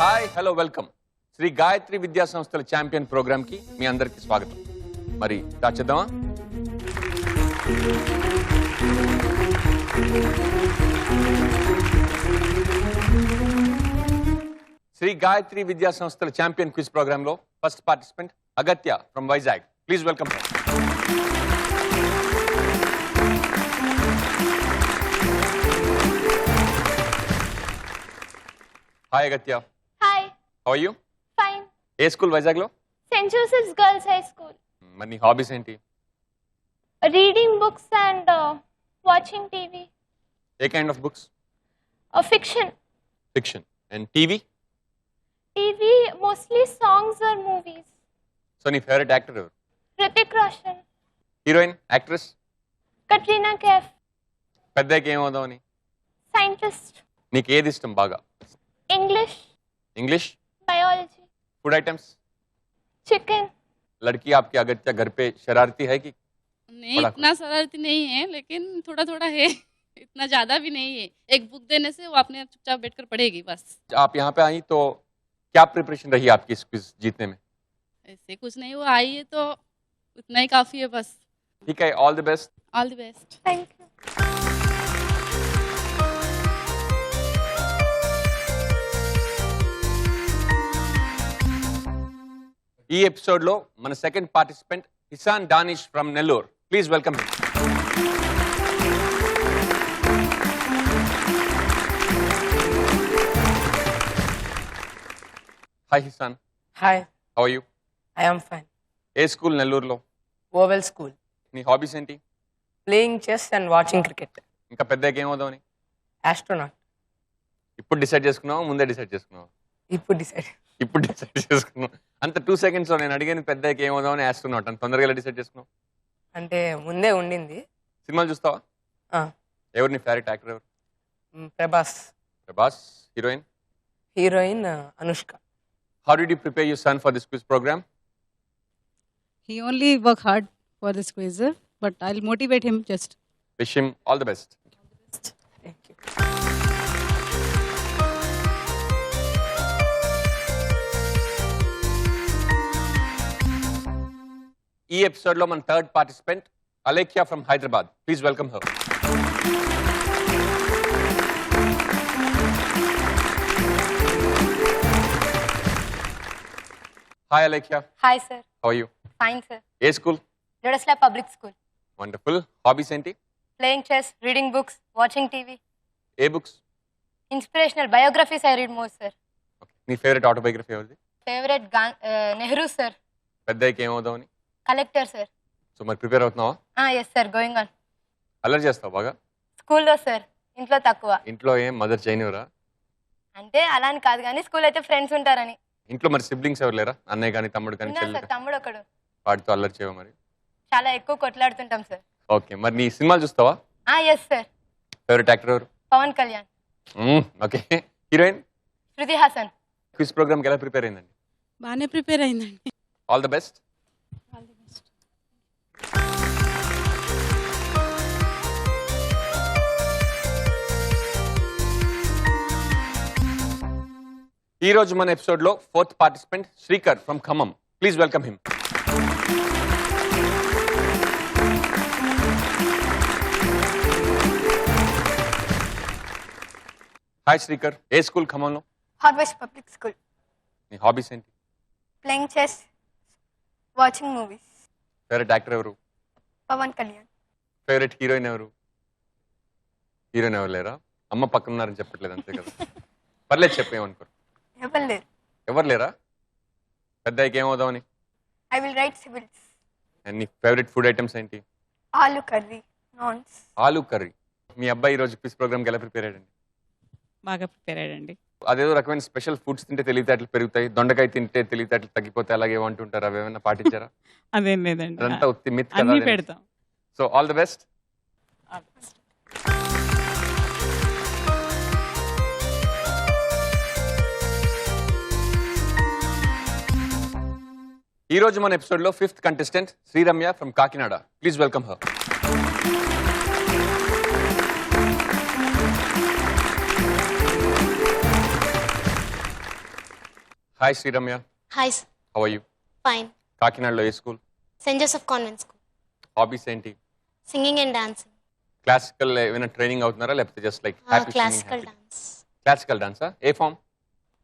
Hi hello welcome Sri Gayatri Vidya సంస్థల champion programme కి మీ అందరికి స్వాగతం. మరి స్టార్ట్ చేద్దామా? శ్రీ గాయత్రి విద్యా సంస్థల ఛాంపియన్ క్విజ్ ప్రోగ్రామ్ లో first participant Agatya from Vizag. Please welcome. Hi Agatya. Hi. How are you? Fine. ఏ స్కూల్ వైజాగ్ లో? Saint Joseph's girls high school. మరి నీ హాబీస్ ఏంటి? Reading books and watching TV. ఏ kind of books? Fiction. Fiction. And TV? TV mostly songs or movies. So నీ favourite actor ఎవరు? Hrithik Roshan. Heroine, actress? Katrina Kaif. పెద్దకి ఏమవుదామని? సైంటిస్ట్. నీకు ఏది ఇష్టం బాగా? English. English? Biology. Food items? Chicken. लड़की आपकी अगत्या घर पे शरारती है कि? नहीं, इतना शरारती नहीं है, लेकिन थोड़ा थोड़ा है। इतना ज्यादा भी नहीं है। एक बुक देने से वो अपने आप चुपचाप बैठकर पढ़ेगी बस। आप यहाँ पे आई तो क्या प्रिपरेशन रही आपकी इस क्विज जीतने में? ऐसे कुछ नहीं, वो आई है तो उतना ही काफी है बस। ठीक है, all the best. All the best. Thank you. ఈ ఎపిసోడ్ లో మన second participant Hisan Danish from Nellore. Please welcome him. Hi Hisan. Hi, how are you? I am fine. ఏ స్కూల్ నెల్లూరులో? Oval School. నీ హాబీస్ ఏంటి? Playing chess and watching cricket. ఇంకా పెద్దకి ఏమవుదామని? Astronaut. ఇప్పుడు decide చేసుకున్నావా, ముందే డిసైడ్ చేసుకున్నావా? ఇప్పుడు డిసైడ్. ఇప్పుడు డిసైడ్ చేసుకున్నావు. అంత 2 seconds లో నేను అడిగాను పెద్దకి ఏమవుదామని ఆస్ట్రోనాట్ అని తొందరగా ఎలా డిసైడ్ చేసుకున్నావు? అంటే ముందే ఉండింది. సినిమాలు చూస్తావా? ఎవరు నీ ఫేవరెట్ యాక్టర్ ఎవరు? Prabhas. Prabhas. Heroine? Heroine Anushka. How did you prepare your son for this quiz programme? He only work hard for this quiz, but I'll motivate him just. Wish him all the best. Thank you. ఈ episode లో మన third participant Alekhya from Hyderabad. Please welcome her. Hi Alekhya. Hi sir. How are you? Fine sir. ఏ school? జోడస్లా public school. Wonderful. Hobbies ఏంటి? Playing chess, reading books, watching TV. ఏ books? Inspirational biographies I read more sir. నీ favourite autobiography ఎవరిది? Favourite Nehru sir. పెద్దకి ఏమవుదామని? Collector sir. So మరి prepare అవుతున్నావా? Yes sir, going on. అల్లరి చేస్తావు బాగా? స్కూల్లో సార్, ఇంట్లో తక్కువ. ఇంట్లో ఏం మదర్ చేయనివరా? అంటే అలా అని కాదు కానీ స్కూల్ అయితే ఫ్రెండ్స్ ఉంటారని. ఇంట్లో మరి సిబ్లింగ్స్ ఎవరు లేరా? అన్నయ్య కానీ తమ్ముడు కానీ ఉన్నారు చెల్లి సార్, తమ్ముడు ఒకడు. వాటితో అల్లరి చేయవు మరి? చాలా ఎక్కువ కొట్లాడుతుంటాం సార్. ఓకే, మరి నీ సినిమాలు చూస్తావా? Yes sir. ఫేవరెట్ యాక్టర్ ఎవరు? Pawan Kalyan. Okay. Heroine? Shruti Haasan. Quiz ప్రోగ్రామ్కి ఎలా ప్రిపేర్ అయిందండి? బాగానే ప్రిపేర్ అయిందండి. All the best. All the best. ఈ రోజు మన ఎపిసోడ్ లో fourth participant Srikar from Khammam. Please welcome him. Hi Srikar. ఏ స్కూల్ ఖమ్మంలో? Harvest public school. నీ హాబీస్ ఏంటి? Playing chess, watching movies. Favourite actor ఎవరు? పవన్ కళ్యాణ్. ఫేవరెట్ హీరోయిన్ ఎవరు? హీరోయిన్ ఎవరు లేరా? అమ్మ పక్కన ఉన్నారని చెప్పట్లేదు అంతే కదా? పర్లేదు, చెప్పేమనుకోరు. ఎవరు లేరు. ఎవరు లేరా? పెద్దకి ఏమవుదామని? I will write civils. And నీ ఫేవరెట్ ఫుడ్ ఐటమ్స్ ఏంటి? ఆలు కర్రీ, నాన్స్. ఆలు కర్రీ. మీ అబ్బాయి ఈ రోజు క్విజ్ ప్రోగ్రామ్కి ఎలా ప్రిపేర్ అయ్యాడండి? బాగా ప్రిపేర్ అయ్యాడండి. అదేదో రకమైన స్పెషల్ ఫుడ్స్ తింటే తెలివితేటలు పెరుగుతాయి, దొండకాయ తింటే తెలివితేటలు తగ్గిపోతే అలాగే ఏమంటుంటారు, అవి ఏమైనా పాటించారా? అదేం లేదండి, అదంతా ఉత్తి మిత్ అన్ని కదా. పెడతాం. So all the best. All the best. ఈ రోజు మన ఎపిసోడ్ లో fifth contestant Sriramya from Kakinada. Please welcome her. Hi Sriramya, hi how are you? Fine. కాకినాడలో ఏ school? Saint Joseph convent school. Hobbies ఏంటి? Singing and dancing. క్లాసికల్ ఏమైనా ట్రైనింగ్ అవుతున్నారా లేకపోతే just like classical dance. Classical డాన్సా? ఏ ఫామ్?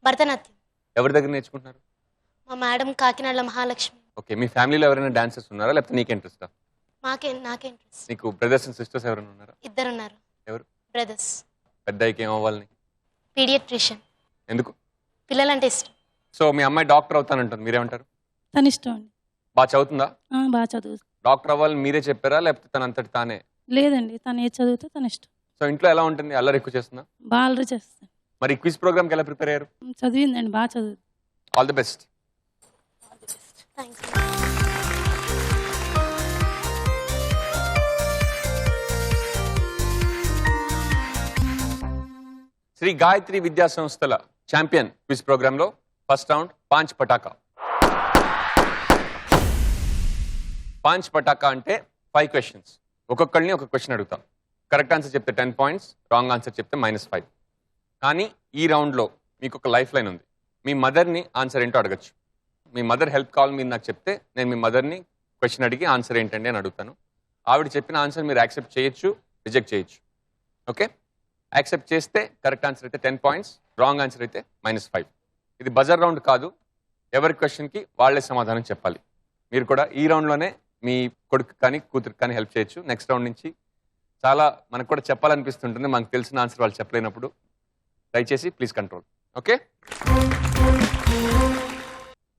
భరతనాట్యం. ఎవరి దగ్గర నేర్చుకుంటున్నారు? మా మేడం కాకినాడలో మహాలక్ష్మి. ఓకే, మీ ఫ్యామిలీలో ఎవరైనా డాన్సర్స్ ఉన్నారా లేకపోతే నీకు ఇంట్రెస్టా? నాకే ఇంట్రెస్ట్. నీకు బ్రదర్స్ అండ్ సిస్టర్స్ ఎవరైనా ఉన్నారా? ఇద్దరు ఉన్నారు. ఎవరు? బ్రదర్స్. పెద్దయికి ఏం అవ్వాలని? పీడియాట్రిషియన్. ఎందుకు? పిల్లలంటే ఇష్టం. సో మీ అమ్మాయి డాక్టర్ అవుతానంటుంది, మీరేమంటారు? తన ఇష్టం అండి. బాగా చదువుతుందా? బాగా చదువు. డాక్టర్ అవ్వాలని మీరే చెప్పారా లేకపోతే తనంతటి తానే? లేదండి, తను ఏది చదివితే తన ఇష్టం. సో ఇంట్లో ఎలా ఉంటుంది? అల్లరి ఎక్కువ చేస్తుందా? బాగా అల్లరి చేస్తాను. మరి క్విజ్ ప్రోగ్రామ్కి ఎలా ప్రిపేర్ అయ్యారు? చదివిందండి, బాగా చదువు. All the best. Thanks. Sri Gayatri Vidya సంస్థల ఛాంపియన్ క్విజ్ ప్రోగ్రామ్ లో ఫస్ట్ రౌండ్ పాంచ్ పటాకా. పాంచ్ పటాకా అంటే 5 questions. ఒక్కొక్కరిని ఒక క్వశ్చన్ అడుగుతాం. కరెక్ట్ ఆన్సర్ చెప్తే 10 points, రాంగ్ ఆన్సర్ చెప్తే -5. కానీ ఈ రౌండ్లో మీకు ఒక లైఫ్ లైన్ ఉంది. మీ మదర్ని ఆన్సర్ ఏంటో అడగచ్చు. మీ మదర్ హెల్ప్ కావాలి మీరు నాకు చెప్తే నేను మీ మదర్ని క్వశ్చన్ అడిగి ఆన్సర్ ఏంటండి అని అడుగుతాను. ఆవిడ చెప్పిన ఆన్సర్ మీరు యాక్సెప్ట్ చేయొచ్చు, రిజెక్ట్ చేయొచ్చు. ఓకే, యాక్సెప్ట్ చేస్తే కరెక్ట్ ఆన్సర్ అయితే 10 points, రాంగ్ ఆన్సర్ అయితే -5. ఇది బజర్ రౌండ్ కాదు, ఎవరి క్వశ్చన్కి వాళ్ళే సమాధానం చెప్పాలి. మీరు కూడా ఈ రౌండ్లోనే మీ కొడుకు కానీ కూతురికి కానీ హెల్ప్ చేయొచ్చు. నెక్స్ట్ రౌండ్ నుంచి చాలా మనకు కూడా చెప్పాలనిపిస్తుంటుంది, మనకు తెలిసిన ఆన్సర్ వాళ్ళు చెప్పలేనప్పుడు. దయచేసి please control. Okay,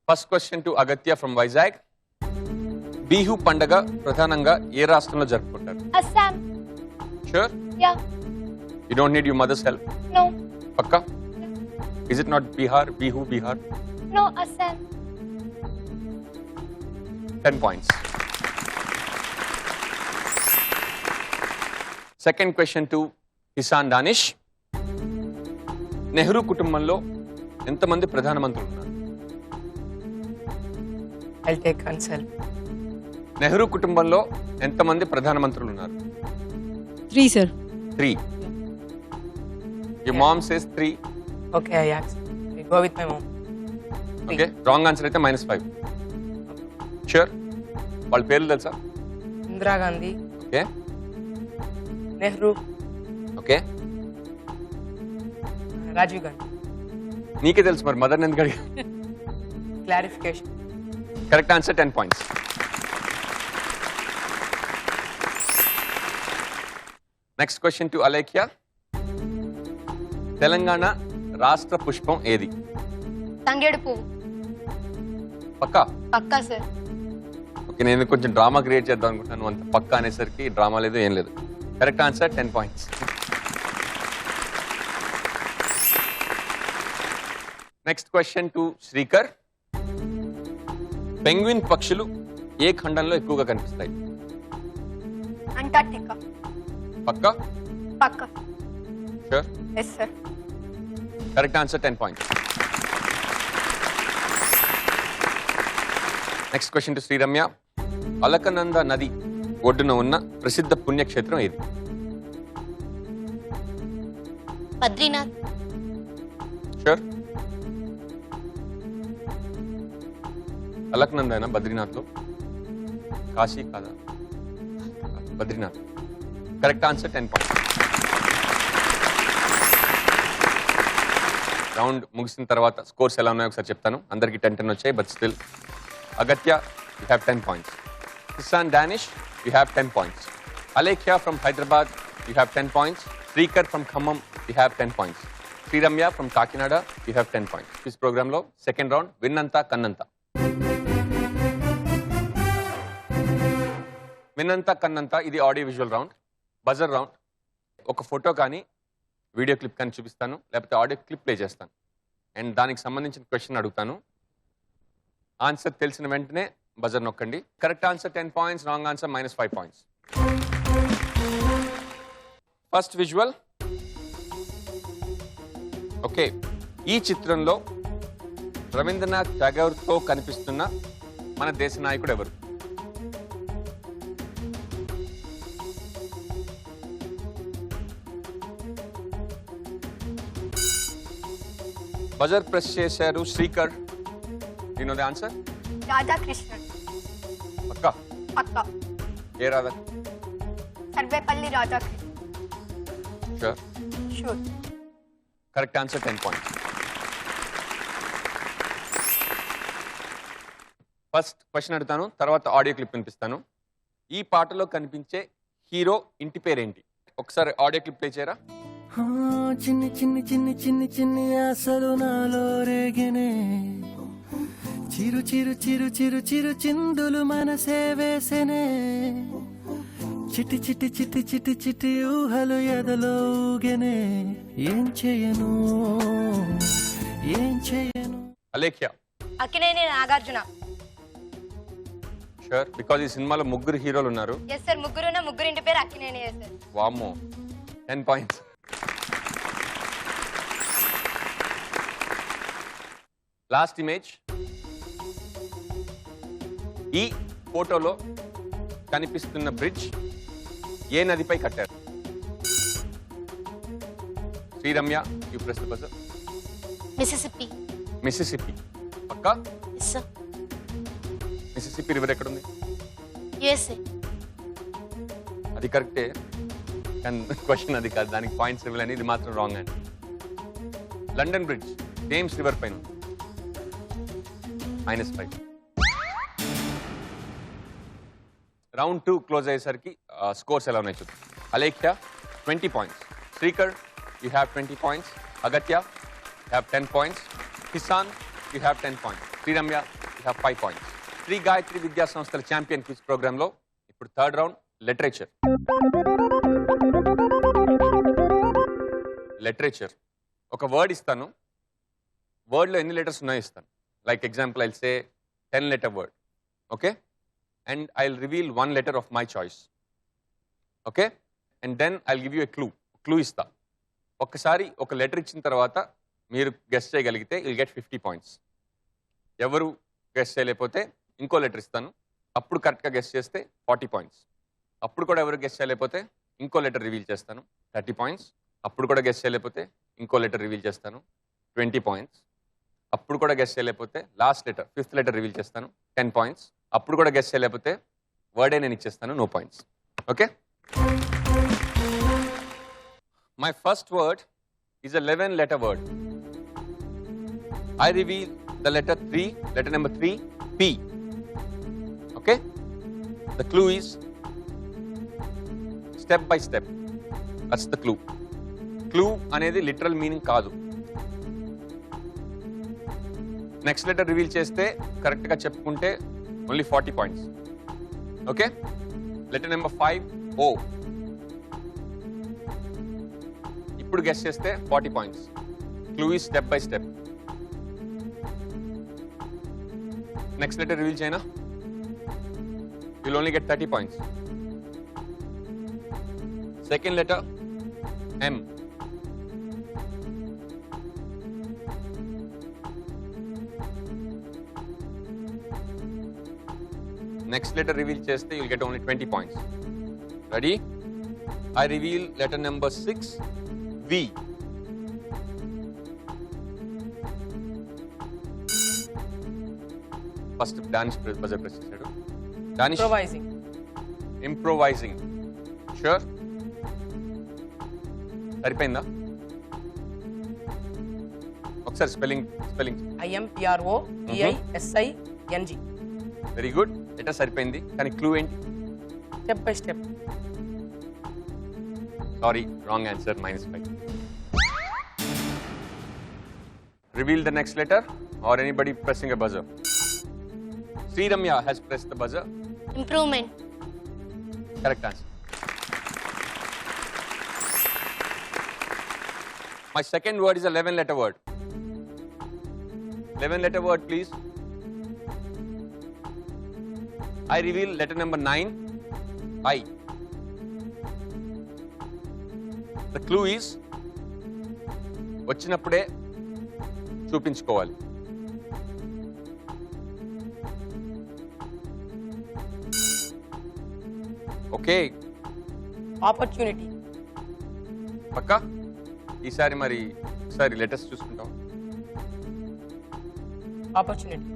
first question to Agatya from Vizag. Bihu పండగ ప్రధానంగా ఏ రాష్ట్రంలో జరుపుకుంటారు? Assam. Sure? Yeah. You don't need your mother's help? No. Pakka? Is it not Bihar? Bihu, Bihar? No, Assam. 10 points. Second question to Hisan Danish. Nehru కుటుంబంలో ఎంతమంది ప్రధానమంత్రులు ఉన్నారు? I'll take consult. నెహ్రూ కుటుంబంలో ఎంతమంది ప్రధానమంత్రులు ఉన్నారు? 3, sir. 3. Your mom says 3. Okay, I accept. I go with my mom. Okay, wrong answer అయితే -5. Sure? వాళ్ళ పేర్లు తెలుసా? Indira Gandhi, okay Nehru, okay, Rajiv Gandhi. నీకే తెలుసు మరి మదర్ని ఎందుకు అడిగా? Clarification. Correct answer 10 points. Next question to Alekhya. Telangana రాష్ట్ర పుష్పం ఏది? తంగేడు పువ్వు. పక్కా? పక్కా సార్. ఓకే, నేను కొంచెం డ్రామా క్రియేట్ చేద్దాం అనుకుంటున్నాను. అంత పక్కా అనేసరికి డ్రామా లేదు, ఏం లేదు. Correct answer 10 points. Next question to Srikar. Penguin పక్షులు ఏ ఖండంలో ఎక్కువగా కనిపిస్తాయి? అంటార్క్టికా. పక్కా? పక్క. Sure? Yes sir. Correct answer 10 points. Next question to Sriramya. Alaknanda నది ఒడ్డున ఉన్న ప్రసిద్ధ పుణ్యక్షేత్రం ఏది? బద్రీనాథ్. షూర్? అలకనంద బద్రీనాథ్లో? కాశీ కాదా? Badrinath. Correct answer 10 points. Round ముగిసిన తర్వాత స్కోర్స్ ఎలా ఉన్నాయో ఒకసారి చెప్తాను. అందరికీ 10-10 వచ్చాయి, but still Agatya you have 10 points. Hisan Danish you have 10 points. Alekhya from Hyderabad you have 10 points. Srikar from Khammam you have 10 points. Sriramya from Kakinada you have 10 points. This ప్రోగ్రాంలో సెకండ్ రౌండ్ విన్నంతా కన్నంతా. విన్నంతా కన్నంతా ఇది audio visual round. Buzzer round. ఒక ఫోటో కానీ వీడియో క్లిప్ కానీ చూపిస్తాను, లేకపోతే ఆడియో క్లిప్ ప్లే చేస్తాను అండ్ దానికి సంబంధించిన క్వశ్చన్ అడుగుతాను. ఆన్సర్ తెలిసిన వెంటనే బజర్ నొక్కండి. Correct answer 10 points, wrong answer -5 points. First visual. Okay, ఈ చిత్రంలో రవీంద్రనాథ్ ఠాగూర్తో కనిపిస్తున్న మన దేశ నాయకుడు ఎవరు? బజర్ ప్రెస్ చేశారు Srikar. You know the answer? Radhakrishnan. పక్కా? పక్కా. ఏ Radha? Sarvepalli Radhakrishnan. Sure? Sure. Correct answer, 10 points. First question అడుగుతాను, తర్వాత ఆడియో క్లిప్ వినిపిస్తాను. ఈ పాటలో కనిపించే హీరో ఇంటి పేరేంటి? ఒకసారి ఆడియో క్లిప్ ప్లే చేయరా? చిన్ని చిన్ని చిన్ని చిన్ని చిన్ని ఆశలు నాలో రేగనే, చిరు చిరు చిరు చిరు చిరు చిందులు మనసే వేసెనే, చిటి చిటి చిటి చిటి చిటి ఊహలు ఎదలో ఊగెనే, ఏం చేయను ఏం చేయను. అలేఖ్య? అక్కినేని నాగార్జున. షూర్? బికాజ్ ఈ సినిమాలో ముగ్గురు హీరోలు ఉన్నారు. ఎస్ సార్, ముగ్గురు ఇంటి పేరు అక్కినేని సార్. వామ్మో, 10 పాయింట్స్. Last image. ఈ ఫోటోలో కనిపిస్తున్న బ్రిడ్జ్ ఏ నదిపై కట్టారు? Sriramya, you press the buzzer. Mississippi. Mississippi. పక్కా? Yes sir. మిసిసిపి రివర్ ఎక్కడుంది? యుఎస్ఏ. అది కరెక్టే, కానీ క్వశ్చన్ అది కాదు. దానికి పాయింట్స్ ఇవ్వాలని, ఇది మాత్రం రాంగ్ అండి. లండన్ బ్రిడ్జ్ థేమ్స్ రివర్ పైన -5. రౌండ్ 2 క్లోజ్ అయ్యేసరికి స్కోర్స్ ఎలా ఉన్నాయి చూద్దాం. Alekhya 20 points, Srikar you have 20 points, Agatya you have 10 points, Kisan you have 10 points, Sriramya you have 5 points. Sri Gayatri Vidya సంస్థల ఛాంపియన్ క్విజ్ ప్రోగ్రామ్ లో ఇప్పుడు థర్డ్ రౌండ్ లిటరేచర్. లిటరేచర్ ఒక వర్డ్ ఇస్తాను, వర్డ్లో ఎన్ని లెటర్స్ ఉన్నాయో ఇస్తాను. Like example I'll say 10-letter word, okay, and I'll reveal 1 letter of my choice, okay, and then I'll give you a clue ఇస్తా. ఒక్కసారి ఒక లెటర్ ఇచ్చిన తర్వాత మీరు గెస్ చేయగలిగితే you'll get 50 points. ఎవరు గెస్ చేయలేకపోతే ఇంకో లెటర్ ఇస్తాను, అప్పుడు కరెక్ట్గా గెస్ చేస్తే 40 points. అప్పుడు కూడా ఎవరు గెస్ చేయలేకపోతే ఇంకో లెటర్ రివీల్ చేస్తాను, 30 points. అప్పుడు కూడా గెస్ చేయలేకపోతే ఇంకో లెటర్ రివీల్ చేస్తాను, 20 points. అప్పుడు కూడా గెస్ చేయలేకపోతే last letter 5th letter reveal చేస్తాను, 10 points. అప్పుడు కూడా గెస్ చేయలేకపోతే వర్డే నేను ఇచ్చేస్తాను, no points. Okay, my first word is a 11-letter word. I reveal the letter 3, letter number 3, P. Okay, the clue is step by step. That's the clue. Clue అనేది literal meaning కాదు. Next letter reveal చేస్తే కరెక్ట్గా చెప్పుకుంటే only 40 points. Okay, letter number 5, O. ఇప్పుడు guess చేస్తే 40 points. Clue is step by step. Next letter reveal చేయనా, you'll only get 30 points. Second letter, M. Next letter reveal cheste, you'll get only 20 points. Ready? I reveal letter number 6, V. First Danish buzzer press chesadu. Danish. Improvising. Sure? సరిపోయిందా? ఒకసారి spelling IMPROVISING. Very good. Letter సరిపోయింది, కానీ clue ఏంటి? Step by step. Sorry, wrong answer, -5. Reveal the next letter or anybody pressing a buzzer. Sriramya has pressed the buzzer. Improvement. Correct answer. My second word is a 11-letter word. 11-letter word, please. I reveal letter number 9, I. The clue is వచ్చినప్పుడే చూపించుకోవాలి. Okay, opportunity. పక్కా? ఈసారి మరి ఒకసారి letters చూసుకుంటాం. Opportunity.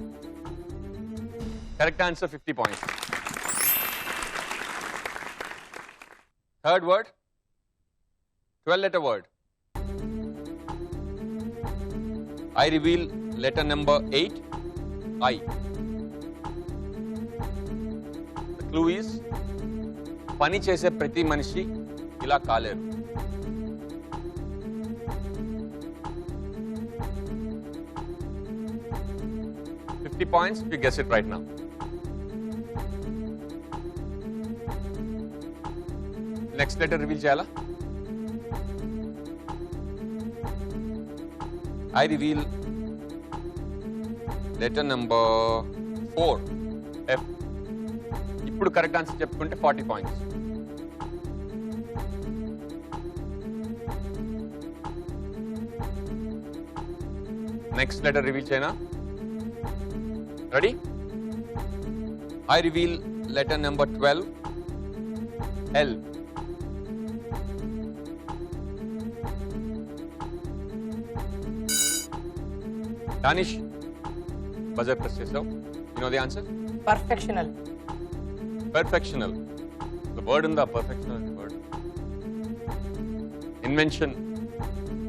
Correct answer 50 points. Third word 12-letter word. I reveal letter number 8. I. The clue is పని చేసే ప్రతి మనిషి ఇలా కాలేరు. $50 if you guess it right now. Next letter reveal చేయాలా? I reveal letter number 4. F. ఇప్పుడు correct answer చెప్పుకుంటే 40 points. Next letter reveal చేయనా? Ready? I reveal letter number 12. L. Danish, buzzer press చేసావు. You know the answer? Perfectional. Perfectional. The word in the perfectional word. Invention.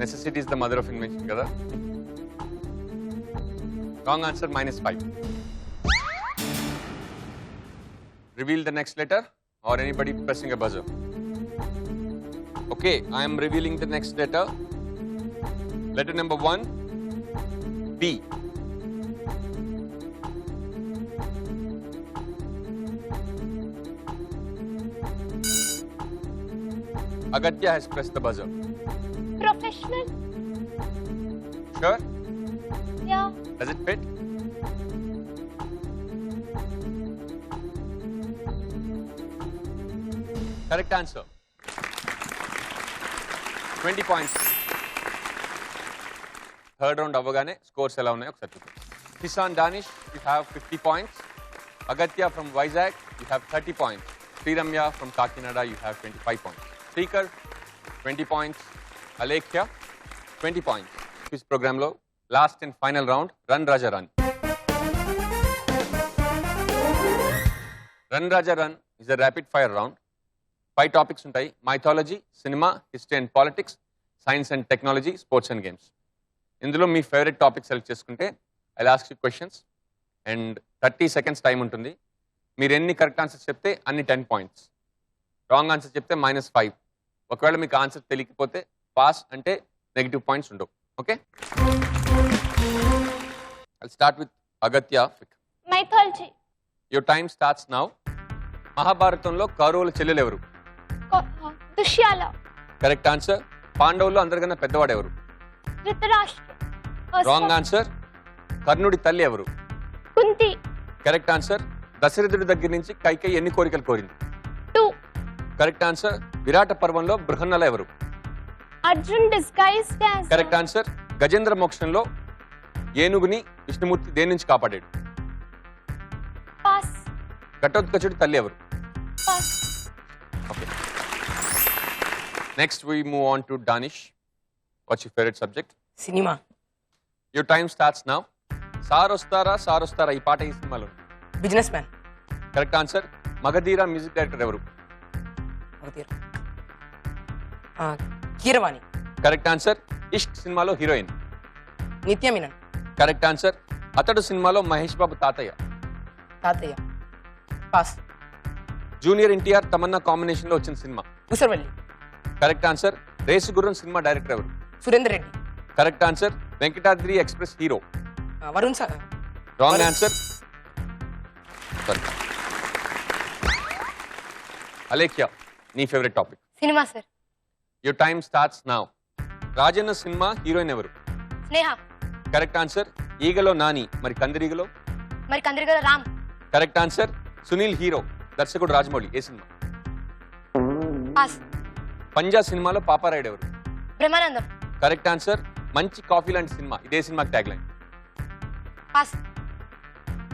Necessity is the mother of invention, kada? Wrong answer, -5. Reveal the next letter or anybody pressing a buzzer. Okay, I am revealing the next letter. Letter number 1. B. Agatya has pressed the buzzer. Professional. Sure? Yeah. Does it fit? Correct answer. 20 points. Third round avagane scores ela unnayo okasari chuddam. Kisan Danish, you have 50 points. Agatya from Vizag, you have 30 points. Sriramya from Kakinada, you have 25 points. Seeker, 20 points. Alekhya, 20 points. Quiz program lo last and final round, Run Raja Run. Run Raja Run is a rapid fire round. 5 topics ఉంటాయి. Mythology, cinema, history and politics, science and technology, sports and games. ఇందులో మీ favourite topic select చేసుకుంటే I ask you questions and 30 seconds time ఉంటుంది. మీరు ఎన్ని correct answers చెప్తే అన్ని 10 points. Wrong answer చెప్తే -5. ఒకవేళ మీకు ఆన్సర్ తెలియకపోతే పాస్ అంటే నెగిటివ్ పాయింట్స్ ఉండవు. Okay, I start with Agatya. Mythology. Your time starts now. మహాభారతంలో కౌరవుల చెల్లెలు ఎవరు? దుశ్యాల. Correct answer. పాండవుల్లో అందరికన్నా పెద్దవాడు ఎవరు? ధృతరాష్ట్ర. Wrong answer. కర్ణుడి తల్లి ఎవరు? కుంతి. Correct answer. దశరథుడి దగ్గర నుంచి కైకేయి ఎన్ని కోరికలు కోరింది? 2. Correct answer. విరాట పర్వంలో బృహన్నల ఎవరు? Arjun disguised as. Correct answer. గజేంద్ర మోక్షంలో ఏనుగుని విష్ణుమూర్తి దేని నుంచి కాపాడాడు? పాస్. ఘటోత్కచుడి తల్లి ఎవరు? Pass. Okay, next we move on to Danish. What's your favourite subject? Cinema. Your time starts now. సారొస్తారా ఈ పాట ఈ సినిమాలో? Businessman. Correct answer. Magadheera music director ఎవరు? కీరవాణి. Correct answer. ఇష్క్ సినిమాలో హీరోయిన్? నిత్య మీనన్. Correct answer. అతడు సినిమాలో మహేష్ బాబు తాతయ్య? తాతయ్య. Pass. Junior NTR Tamannaah combination లో వచ్చిన సినిమా? Oosaravelli. Correct answer. Race Gurram cinema director ఎవరు? Surender Reddy. Correct answer. Venkatadri express hero? Varun sir. Wrong answer. Alekhya, నీ favourite topic? Cinema sir. Your time starts now. Rajanna cinema heroine ఎవరు? స్నేహ. Correct answer. ఈగలో నాని, మరి కందిరీగలో? మరి కందిరిగల Ram. Correct answer. Sunil hero, దర్శకుడు రాజమౌళి, ఏ సినిమా? పాస్. పంజా సినిమాలో పాపారాయుడు ఎవరు? బ్రహ్మానందం. Correct answer. మంచి కాఫీ లాంటి సినిమా, ఇదే సినిమాకి ట్యాగ్ లైన్? పాస్.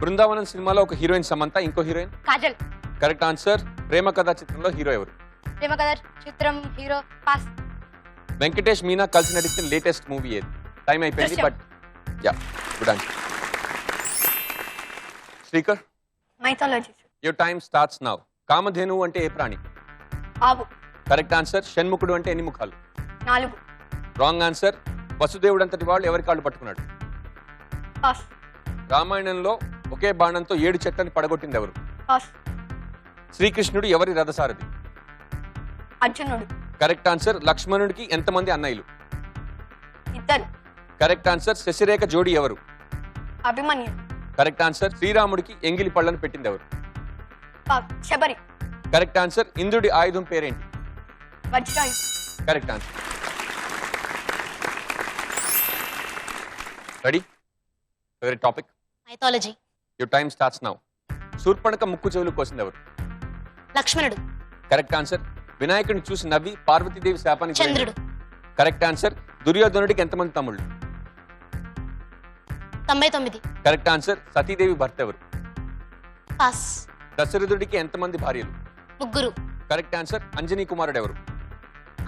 బృందావనం సినిమాలో ఒక హీరోయిన్ సమంత, ఇంకో హీరోయిన్? కాజల్. Correct answer. ప్రేమ కథా చిత్రంలో హీరో ఎవరు? ప్రేమ కథ చిత్రం హీరో? పాస్. వెంకటేష్ మీనా కలిసి నటించిన లేటెస్ట్ మూవీ ఏది? టైం అయిపోయింది, Drishyam. But yeah, good answer. Srikar, mythology sir. Your time starts now. కామధేనువు అంటే ఏ ప్రాణి? ఆవు. Correct answer. షణ్ముఖుడు అంటే ఎన్ని ముఖాలు? 4. Wrong answer. వసుదేవుడు అంతటి వాళ్ళు ఎవరి కాళ్ళు పట్టుకున్నాడు? పాస్. రామాయణంలో ఒకే బాణంతో 7 చెట్లని పడగొట్టింది ఎవరు? పాస్. శ్రీకృష్ణుడు ఎవరి రథసారథి? అర్జునుడు. Correct answer. లక్ష్మణుడికి ఎంతమంది అన్నయ్యలు? 2. Correct answer. శశిరేఖ జోడి ఎవరు? అభిమన్యు. Correct answer. శ్రీరాముడికి ఎంగిలి పళ్ళను పెట్టింది ఎవరు? శబరి. Correct answer. ఇంద్రుడి ఆయుధం పేరేంటి? వజ్రాయు. Correct answer. Ready? Favourite topic. Mythology. Your time starts now. Surpanakha ముక్కు చెవులు కోసింది ఎవరు? లక్ష్మణుడు. Correct answer. వినాయకుడిని చూసి నవ్వి పార్వతీదేవి శాపానికి చంద్రుడు. Correct answer. దుర్యోధనుడికి ఎంతమంది తమ్ముళ్ళు? 99. Correct answer. సతీదేవి భర్త ఎవరు? పాస్. దశరథుడికి ఎంతమంది భార్యలు? 3. Correct answer. అంజనీ కుమారుడు ఎవరు?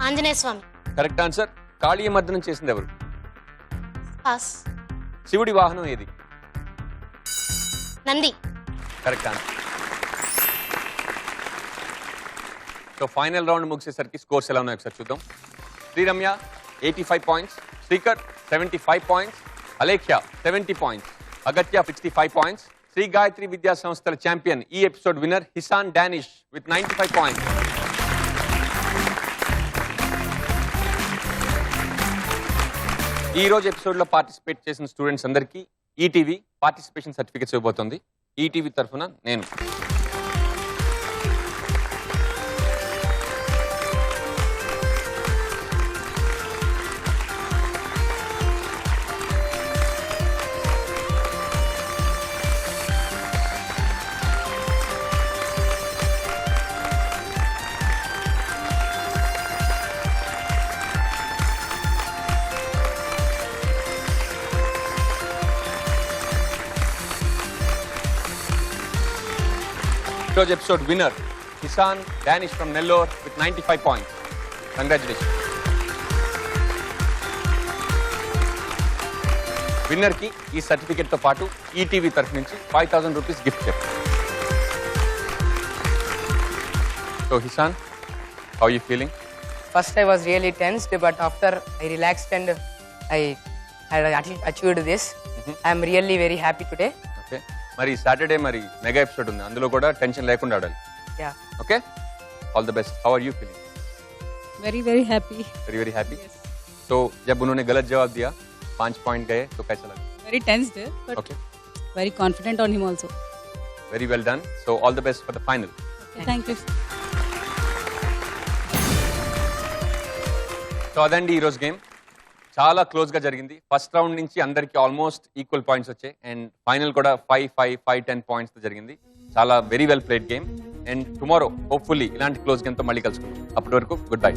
ఆంజనేయ స్వామి. Correct answer. కాళీయ మర్దనం చేసింది ఎవరు? పాస్. శివుడి వాహనం ఏది? Nandi. Correct answer. So final round ముగిసేసరికి స్కోర్స్ ఎలా ఉన్నాయో ఒకసారి చూద్దాం. Sriramya 85 points, Srikar 75 points, Alekhya 70 points, Agatya 65 points, Sri Gayatri Vidya సంస్థల ఛాంపియన్ ఈ episode winner Hisan Danish with 95 points. ఈ రోజు ఎపిసోడ్ లో పార్టిసిపేట్ చేసిన స్టూడెంట్స్ అందరికీ ఈటీవీ పార్టిసిపేషన్ సర్టిఫికేట్స్ ఇవ్వబోతోంది. ఈటీవీ తరఫున నేను. ఈరోజు episode winner Hisan Danish from Nellore with 95 points. Congratulation. Winner కి ఈ సర్టిఫికేట్ తో పాటు ఈటీవీ తరఫు నుంచి 5000 rupees gift cheque. So Hisan, how you feeling? First I was really tensed, but after I relaxed and I had achieved this. I am really very happy today. Okay, మరి Saturday మరి mega episode ఉంది, అందులో కూడా tension లేకుండా ఆడాలి. Yeah. Okay, all the best. How are you feeling? Very, very happy. Very very happy. तो जब उन्होंने गलत जवाब दिया 5 पॉइंट गए तो कैसा लगा? Very tensed, but Okay, very confident on him also. very well done. So all the best for the final. Okay, thank you. So అదండి ఈరోజు గేమ్. చాలా క్లోజ్ గా జరిగింది. ఫస్ట్ రౌండ్ నుంచి అందరికి ఆల్మోస్ట్ ఈక్వల్ పాయింట్స్ వచ్చాయి అండ్ ఫైనల్ కూడా 5-10 points తో జరిగింది. చాలా very well played game. And tomorrow hopefully ఇలాంటి క్లోజ్ గేమ్ తో మళ్ళీ కలుసుకుందాం. అప్పటి వరకు గుడ్ బై.